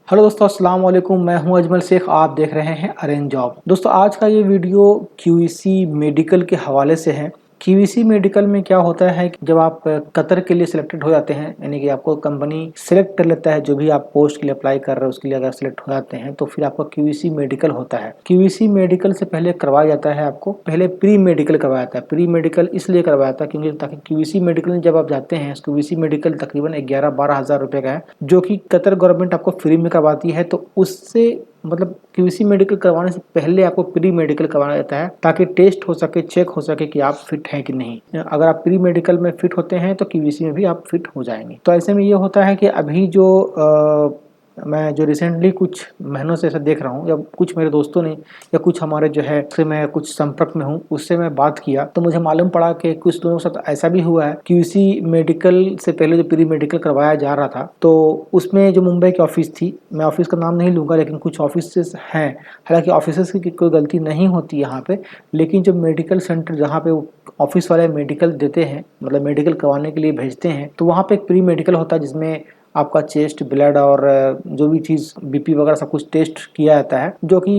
Hello दोस्तों, अस्सलाम वालेकुम। मैं हूं अजमल शेख। आप देख रहे हैं अरेंज जॉब। दोस्तों, आज का ये वीडियो क्यूईसी मेडिकल के हवाले से है। क्यूईसी मेडिकल में क्या होता है कि जब आप कतर के लिए सिलेक्टेड हो जाते हैं, यानी कि आपको कंपनी सिलेक्ट कर लेता है, जो भी आप पोस्ट के लिए अप्लाई कर रहे हो उसके लिए अगर सिलेक्ट हो जाते हैं तो फिर आपका क्यूईसी मेडिकल होता है। क्यूईसी मेडिकल से पहले करवाया जाता है, आपको पहले प्री मेडिकल करवाया जाता है। प्री मेडिकल इसलिए करवाया जाता है क्योंकि ताकि क्यूईसी मेडिकल में जब आप जाते हैं, क्यूईसी मेडिकल तकरीबन 11-12 हज़ार रुपये का है, जो कि कतर गवर्नमेंट आपको फ्री में करवाती है। तो उससे मतलब क्यूसी मेडिकल करवाने से पहले आपको प्री मेडिकल करवाना जाता है ताकि टेस्ट हो सके, चेक हो सके कि आप फिट हैं कि नहीं। अगर आप प्री मेडिकल में फिट होते हैं तो क्यूसी में भी आप फिट हो जाएंगे। तो ऐसे में ये होता है कि अभी जो मैं जो रिसेंटली कुछ महीनों से ऐसा देख रहा हूँ, या कुछ मेरे दोस्तों ने या कुछ हमारे जो है से मैं कुछ संपर्क में हूँ, उससे मैं बात किया तो मुझे मालूम पड़ा कि कुछ लोगों के साथ ऐसा भी हुआ है कि उसी मेडिकल से पहले जो प्री मेडिकल करवाया जा रहा था, तो उसमें जो मुंबई की ऑफिस थी, मैं ऑफिस का नाम नहीं लूँगा, लेकिन कुछ ऑफिस हैं, हालांकि ऑफिस की कोई गलती नहीं होती यहाँ पे, लेकिन जो मेडिकल सेंटर जहाँ पे ऑफिस वाले मेडिकल देते हैं, मतलब मेडिकल करवाने के लिए भेजते हैं, तो वहाँ पे एक प्री मेडिकल होता है जिसमें आपका चेस्ट, ब्लड और जो भी चीज़ बीपी वगैरह सब कुछ टेस्ट किया जाता है, जो कि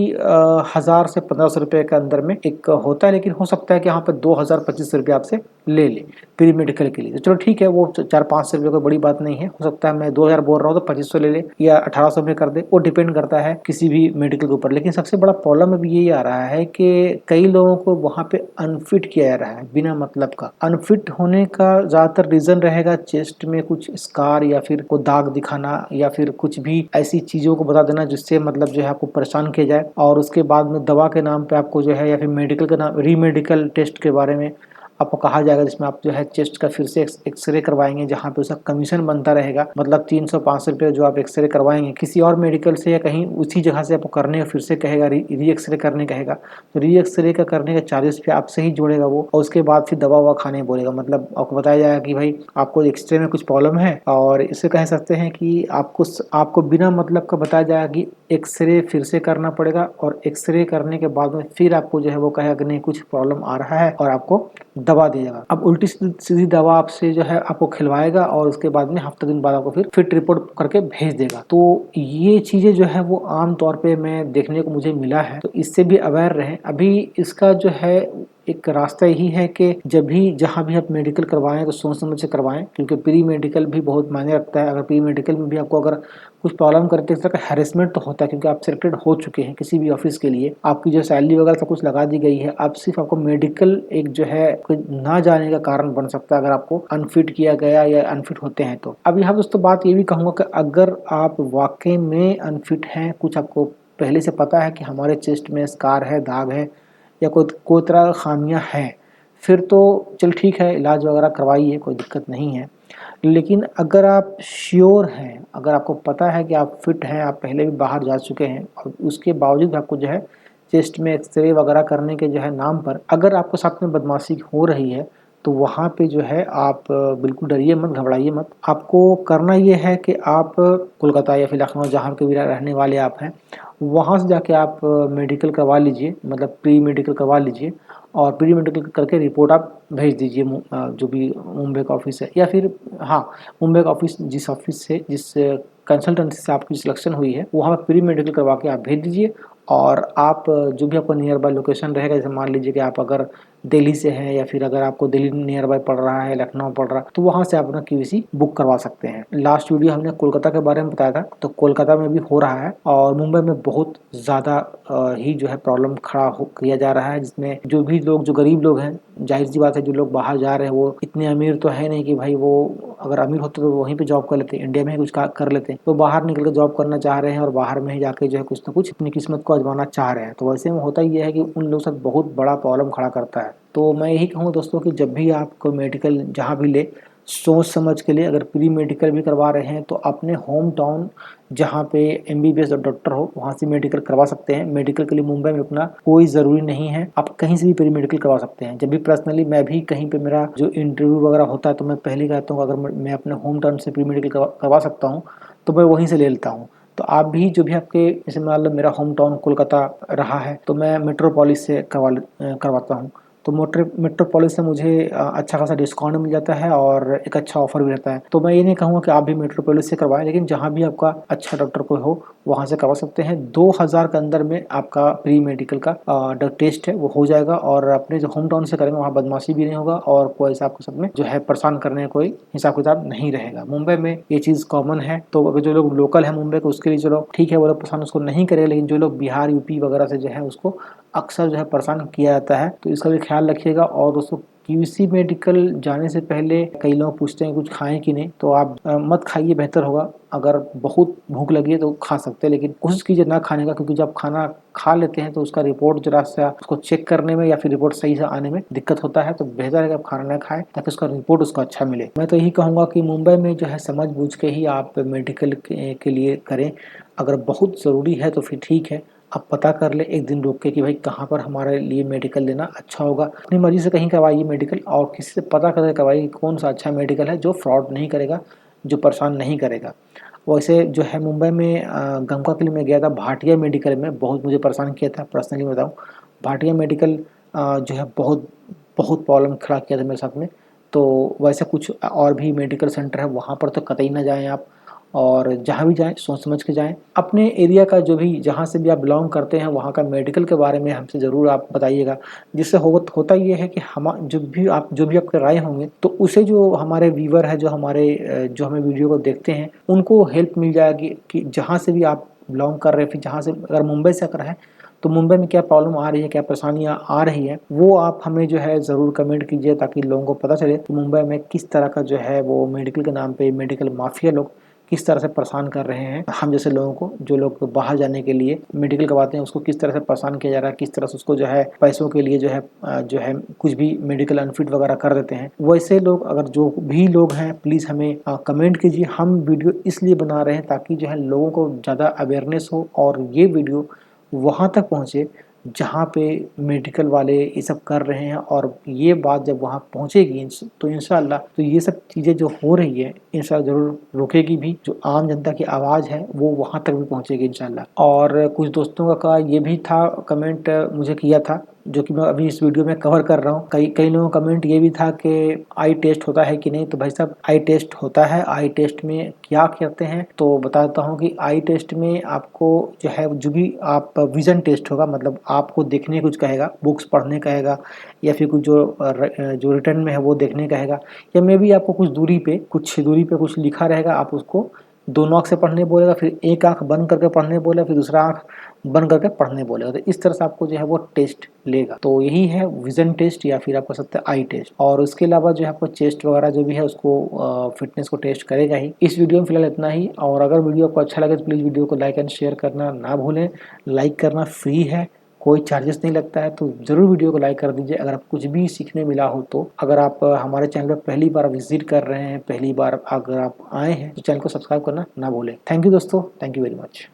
1000 से 1500 रुपये के अंदर में एक होता है। लेकिन हो सकता है कि यहाँ पर 2000-2500 रुपये आपसे ले ले प्री मेडिकल के लिए, तो चलो ठीक है, वो 400-500 रुपये कोई बड़ी बात नहीं है। हो सकता है मैं 2000 बोल रहा हूँ तो 2500 ले ले या 1800 में कर दे, वो डिपेंड करता है किसी भी मेडिकल के ऊपर। लेकिन सबसे बड़ा प्रॉब्लम अभी यही आ रहा है कि कई लोगों को वहाँ पे अनफिट किया जा रहा है बिना मतलब का। अनफिट होने का ज़्यादातर रीज़न रहेगा चेस्ट में कुछ स्कार या फिर को दाग दिखाना या फिर कुछ भी ऐसी चीज़ों को बता देना जिससे मतलब जो है आपको परेशान किया जाए, और उसके बाद में दवा के नाम पे आपको जो है या फिर मेडिकल के नाम रीमेडिकल टेस्ट के बारे में आपको कहा जाएगा, जिसमें आप जो है चेस्ट का फिर से एक्सरे करवाएंगे, जहाँ पे उसका कमीशन बनता रहेगा। मतलब 300-500 रुपये जो आप एक्सरे करवाएंगे किसी और मेडिकल से या कहीं उसी जगह से आपको करने, फिर से कहेगा री एक्सरे करने कहेगा, तो री एक्सरे का करने का चार्जेस भी आपसे ही जोड़ेगा वो, और उसके बाद फिर दवा ववा खाने बोलेगा। मतलब आपको बताया जाएगा कि भाई आपको एक्सरे में कुछ प्रॉब्लम है, और इसे कह सकते हैं कि आपको बिना मतलब का बताया जाएगा कि एक्सरे फिर से करना पड़ेगा, और एक्सरे करने के बाद में फिर आपको जो है वो कहेगा कि नहीं कुछ प्रॉब्लम आ रहा है, और आपको दवा दीजिएगा। अब उल्टी सीधी दवा आपसे जो है आपको खिलवाएगा, और उसके बाद में हफ्ते दिन बाद आपको फिर फिट रिपोर्ट करके भेज देगा। तो ये चीजें जो है वो आम तौर पे मैं देखने को मुझे मिला है, तो इससे भी अवेयर रहें। अभी इसका जो है एक रास्ता यही है कि जब भी जहाँ भी आप मेडिकल करवाएं तो सोच समझ से करवाएं, क्योंकि प्री मेडिकल भी बहुत मायने रखता है। अगर प्री मेडिकल में भी आपको अगर कुछ प्रॉब्लम करते इस तरह का हैरेसमेंट तो होता है, क्योंकि आप सिलेक्टेड हो चुके हैं किसी भी ऑफिस के लिए, आपकी जो सैलरी वगैरह सब कुछ लगा दी गई है, अब सिर्फ आपको मेडिकल एक जो है ना जाने का कारण बन सकता है अगर आपको अनफिट किया गया या अनफिट होते हैं तो। अब यहाँ दोस्तों बात ये भी कहूँगा कि अगर आप वाकई में अनफिट हैं, कुछ आपको पहले से पता है कि हमारे चेस्ट में स्कार है, दाग है या कोई तरह का खामियां हैं, फिर तो चल ठीक है, इलाज वगैरह करवाइए, कोई दिक्कत नहीं है। लेकिन अगर आप श्योर हैं, अगर आपको पता है कि आप फिट हैं, आप पहले भी बाहर जा चुके हैं, और उसके बावजूद आपको जो है चेस्ट में एक्सरे वगैरह करने के जो है नाम पर अगर आपको साथ में बदमाशी हो रही है, तो वहाँ पे जो है आप बिल्कुल डरिए मत, घबराइए मत। आपको करना ये है कि आप कोलकाता या फिर लखनऊ, जहाँ के भी रहने वाले आप हैं, वहाँ से जाके आप मेडिकल करवा लीजिए, मतलब प्री मेडिकल करवा लीजिए, और प्री मेडिकल करके रिपोर्ट आप भेज दीजिए जो भी मुंबई का ऑफिस है, या फिर हाँ, मुंबई का ऑफिस जिस ऑफिस से, जिस कंसल्टेंसी से आपकी सिलेक्शन हुई है, वहाँ पर प्री मेडिकल करवा के आप भेज दीजिए। और आप जो भी आपका नियर बाय लोकेशन रहेगा, जैसे मान लीजिए कि आप अगर दिल्ली से हैं, या फिर अगर आपको दिल्ली नियर बाय पड़ रहा है, लखनऊ पड़ रहा है, तो वहाँ से आप अपना क्यूसी बुक करवा सकते हैं। लास्ट वीडियो हमने कोलकाता के बारे में बताया था, तो कोलकाता में भी हो रहा है, और मुंबई में बहुत ज़्यादा ही जो है प्रॉब्लम खड़ा किया जा रहा है, जिसमें जो भी लोग, जो गरीब लोग हैं, जाहिर सी बात है जो लोग बाहर जा रहे हैं वो इतने अमीर तो है नहीं कि भाई वो अगर अमीर होते तो वहीं पे जॉब कर लेते, इंडिया में ही कुछ कर लेते, तो बाहर निकल कर जॉब करना चाह रहे हैं, और बाहर में ही जाके जो है कुछ ना कुछ अपनी किस्मत को आजमाना चाह रहे हैं। तो वैसे में होता ही है कि उन लोगों के साथ बहुत बड़ा प्रॉब्लम खड़ा करता है। तो मैं यही कहूँ दोस्तों कि जब भी आप कोई मेडिकल जहाँ भी ले, सोच समझ के लिए, अगर प्री मेडिकल भी करवा रहे हैं तो अपने होम टाउन जहाँ पे एमबीबीएस और डॉक्टर हो वहाँ से मेडिकल करवा सकते हैं। मेडिकल के लिए मुंबई में रुकना कोई ज़रूरी नहीं है, आप कहीं से भी प्री मेडिकल करवा सकते हैं। जब भी पर्सनली मैं भी कहीं पे मेरा जो इंटरव्यू वगैरह होता है, तो मैं पहले कहता हूँ अगर मैं अपने होम टाउन से प्री मेडिकल करवा सकता हूँ तो मैं वहीं से ले लेता हूँ। तो आप भी जो भी आपके, जैसे मान लो मेरा होम टाउन कोलकाता रहा है, तो मैं मेट्रोपोलिस से करवाता हूँ, तो मेट्रोपोलिस से मुझे अच्छा खासा डिस्काउंट मिल जाता है और एक अच्छा ऑफर भी रहता है। तो मैं ये नहीं कहूँगा कि आप भी मेट्रोपोलिस से करवाएं, लेकिन जहाँ भी आपका अच्छा डॉक्टर कोई हो वहाँ से करवा सकते हैं। 2000 के अंदर में आपका प्री मेडिकल का टेस्ट है वो हो जाएगा, और अपने जो होम टाउन से करेंगे वहाँ बदमाशी भी नहीं होगा और कोई ऐसा आपको सब में जो है परेशान करने का कोई हिसाब किताब नहीं रहेगा। मुंबई में ये चीज़ कॉमन है, तो अगर जो लोग लोकल है मुंबई के उसके लिए चलो ठीक है, वो लोग परेशान उसको नहीं करेगा, लेकिन जो लोग बिहार यूपी वगैरह से जो है उसको अक्सर जो है परेशान किया जाता है, तो इसका भी ख्याल रखिएगा। और दोस्तों क्यूसी मेडिकल जाने से पहले कई लोग पूछते हैं कुछ खाएं कि नहीं, तो आप मत खाइए, बेहतर होगा। अगर बहुत भूख लगी है तो खा सकते हैं, लेकिन कोशिश कीजिए ना खाने का, क्योंकि जब खाना खा लेते हैं तो उसका रिपोर्ट जरा सा उसको चेक करने में या फिर रिपोर्ट सही से आने में दिक्कत होता है। तो बेहतर है कि आप खाना ना खाएं ताकि उसका रिपोर्ट उसका अच्छा मिले। मैं तो यही कहूँगा कि मुंबई में जो है समझ बूझ के ही आप मेडिकल के लिए करें। अगर बहुत ज़रूरी है तो फिर ठीक है, आप पता कर ले एक दिन रुक के कि भाई कहाँ पर हमारे लिए मेडिकल लेना अच्छा होगा। अपनी मर्जी से कहीं करवाइए मेडिकल, और किसी से पता करके करवाइए कौन सा अच्छा मेडिकल है जो फ्रॉड नहीं करेगा, जो परेशान नहीं करेगा। वैसे जो है मुंबई में गमका के लिए मैं गया था भाटिया मेडिकल में, बहुत मुझे परेशान किया था पर्सनली बताऊँ। भाटिया मेडिकल जो है बहुत बहुत प्रॉब्लम खड़ा किया था मेरे साथ में। तो वैसे कुछ और भी मेडिकल सेंटर है, वहाँ पर तो कतई ना जाएं आप, और जहाँ भी जाएं सोच समझ के जाएं। अपने एरिया का जो भी जहाँ से भी आप बिलोंग करते हैं वहाँ का मेडिकल के बारे में हमसे ज़रूर आप बताइएगा, जिससे होता ये है कि हम जो भी आपके राय होंगे तो उसे जो हमारे व्यूवर है, जो हमें वीडियो को देखते हैं उनको हेल्प मिल जाएगी कि जहाँ से भी आप बिलोंग कर रहे हैं, फिर जहाँ से अगर मुंबई से अगर है तो मुंबई में क्या प्रॉब्लम आ रही है, क्या परेशानियाँ आ रही है, वो आप हमें जो है ज़रूर कमेंट कीजिए, ताकि लोगों को पता चले कि मुंबई में किस तरह का जो है वो मेडिकल के नाम पे मेडिकल माफिया लोग किस तरह से परेशान कर रहे हैं हम जैसे लोगों को। जो लोग बाहर जाने के लिए मेडिकल करवाते हैं उसको किस तरह से परेशान किया जा रहा है, किस तरह से उसको जो है पैसों के लिए जो है कुछ भी मेडिकल अनफिट वगैरह कर देते हैं। वैसे लोग अगर जो भी लोग हैं प्लीज़ हमें कमेंट कीजिए। हम वीडियो इसलिए बना रहे हैं ताकि जो है लोगों को ज़्यादा अवेयरनेस हो और ये वीडियो वहाँ तक पहुँचे जहाँ पे मेडिकल वाले ये सब कर रहे हैं, और ये बात जब वहाँ पहुँचेगी तो इंशाल्लाह तो ये सब चीज़ें जो हो रही है इंशाल्लाह ज़रूर रुकेगी भी। जो आम जनता की आवाज़ है वो वहाँ तक भी पहुँचेगी इंशाल्लाह। और कुछ दोस्तों का ये भी था, कमेंट मुझे किया था जो कि मैं अभी इस वीडियो में कवर कर रहा हूँ। कई लोगों का कमेंट ये भी था कि आई टेस्ट होता है कि नहीं। तो भाई साहब आई टेस्ट होता है। आई टेस्ट में क्या करते हैं तो बताता हूँ कि आई टेस्ट में आपको जो है जो भी आप विजन टेस्ट होगा, मतलब आपको देखने कुछ कहेगा, बुक्स पढ़ने कहेगा, या फिर कुछ जो रिटर्न में है वो देखने कहेगा, या मे भी आपको कुछ दूरी पे कुछ लिखा रहेगा, आप उसको दोनों आँख से पढ़ने बोलेगा, फिर एक आँख बंद करके पढ़ने बोलेगा, फिर दूसरा आँख बंद करके पढ़ने बोलेगा। तो इस तरह से आपको जो है वो टेस्ट लेगा। तो यही है विजन टेस्ट, या फिर आप कह सकते हैं आई टेस्ट। और उसके अलावा जो है आपको चेस्ट वगैरह जो भी है उसको फिटनेस को टेस्ट करेगा ही। इस वीडियो में फिलहाल इतना ही, और अगर वीडियो आपको अच्छा लगे तो प्लीज़ वीडियो को लाइक एंड शेयर करना ना भूलें। लाइक करना फ्री है, कोई चार्जेस नहीं लगता है, तो ज़रूर वीडियो को लाइक कर दीजिए अगर आप कुछ भी सीखने मिला हो तो। अगर आप हमारे चैनल पर पहली बार विजिट कर रहे हैं, पहली बार अगर आप आए हैं तो चैनल को सब्सक्राइब करना ना भूलें। थैंक यू दोस्तों, थैंक यू वेरी मच।